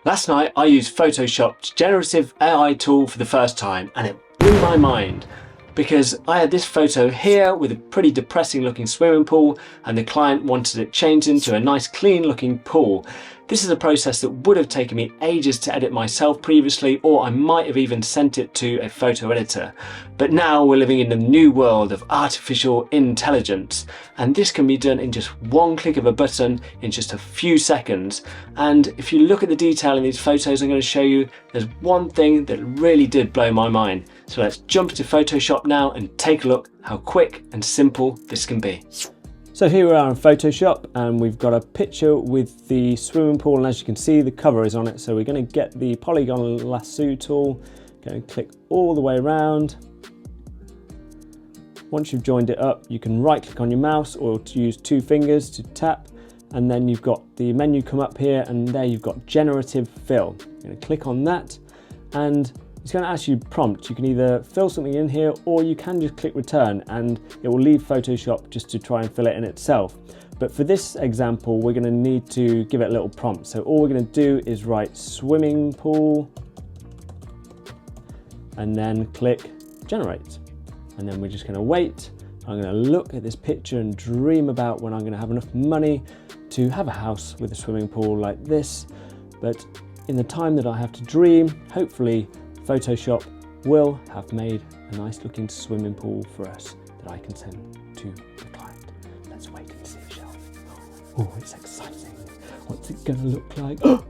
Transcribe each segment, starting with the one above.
Last night I used Photoshop's Generative AI tool for the first time, and it blew my mind because I had this photo here with a pretty depressing looking swimming pool, and the client wanted it changed into a nice clean looking pool. This is a process that would have taken me ages to edit myself previously, or I might have even sent it to a photo editor. But now we're living in the new world of artificial intelligence, and this can be done in just one click of a button in just a few seconds. And if you look at the detail in these photos I'm going to show you, there's one thing that really did blow my mind. So let's jump into Photoshop now and take a look how quick and simple this can be. So here we are in Photoshop, and we've got a picture with the swimming pool, and as you can see the cover is on it. So we're going to get the polygon lasso tool, going to click all the way around. Once you've joined it up, you can right click on your mouse or to use two fingers to tap, and then you've got the menu come up here, and there you've got Generative Fill. You're going to click on that, and it's going to ask you prompt. You can either fill something in here, or you can just click return and it will leave Photoshop just to try and fill it in itself. But for this example, we're going to need to give it a little prompt. So all we're going to do is write swimming pool and then click generate. And then we're just going to wait. I'm going to look at this picture and dream about when I'm going to have enough money to have a house with a swimming pool like this. But in the time that I have to dream, hopefully Photoshop will have made a nice looking swimming pool for us that I can send to the client. Let's wait and see, shall we? Oh, it's exciting. What's it going to look like? Oh,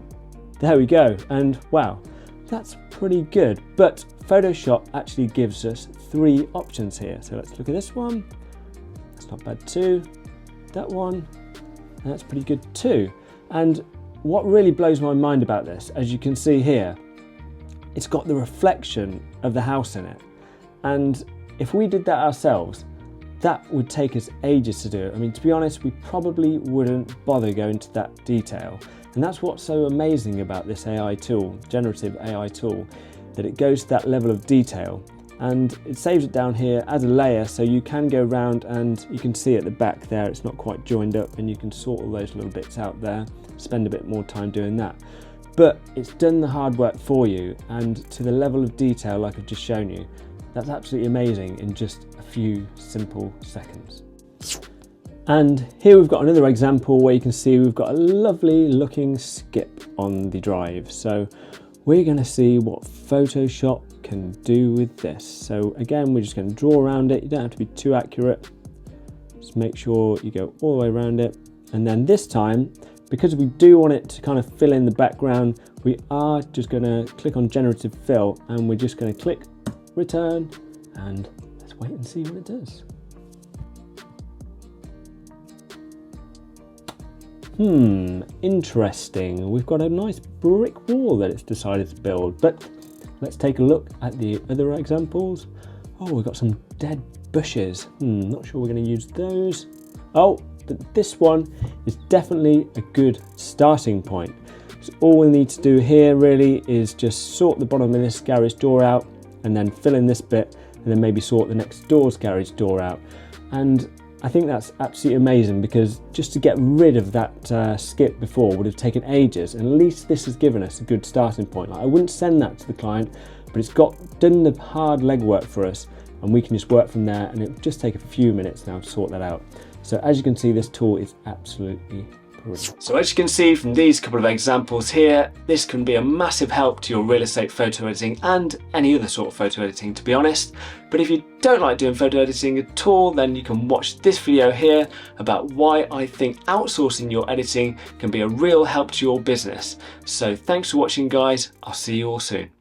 there we go. And wow, that's pretty good. But Photoshop actually gives us three options here. So let's look at this one. That's not bad too. That one, and that's pretty good too. And what really blows my mind about this, as you can see here, it's got the reflection of the house in it. And if we did that ourselves, that would take us ages to do it. I mean, to be honest, we probably wouldn't bother going to that detail. And that's what's so amazing about this AI tool, generative AI tool, that it goes to that level of detail. And it saves it down here as a layer, so you can go around and you can see at the back there, it's not quite joined up, and you can sort all those little bits out there, spend a bit more time doing that. But it's done the hard work for you, and to the level of detail like I've just shown you, that's absolutely amazing in just a few simple seconds. And here we've got another example where you can see we've got a lovely looking skip on the drive. So we're going to see what Photoshop can do with this. So again, we're just going to draw around it. You don't have to be too accurate. Just make sure you go all the way around it. And then this time, because we do want it to kind of fill in the background, we are just going to click on Generative Fill, and we're just going to click return, and let's wait and see what it does. Interesting. We've got a nice brick wall that it's decided to build, but let's take a look at the other examples. Oh, we've got some dead bushes. Not sure we're going to use those. Oh, but this one is definitely a good starting point. So all we need to do here really is just sort the bottom of this garage door out, and then fill in this bit, and then maybe sort the next door's garage door out. And I think that's absolutely amazing, because just to get rid of that skip before would have taken ages, and at least this has given us a good starting point. Like, I wouldn't send that to the client, but it's done the hard legwork for us, and we can just work from there, and it'll just take a few minutes now to sort that out. So as you can see, this tool is absolutely brilliant. So as you can see from these couple of examples here, this can be a massive help to your real estate photo editing and any other sort of photo editing, to be honest. But if you don't like doing photo editing at all, then you can watch this video here about why I think outsourcing your editing can be a real help to your business. So thanks for watching, guys. I'll see you all soon.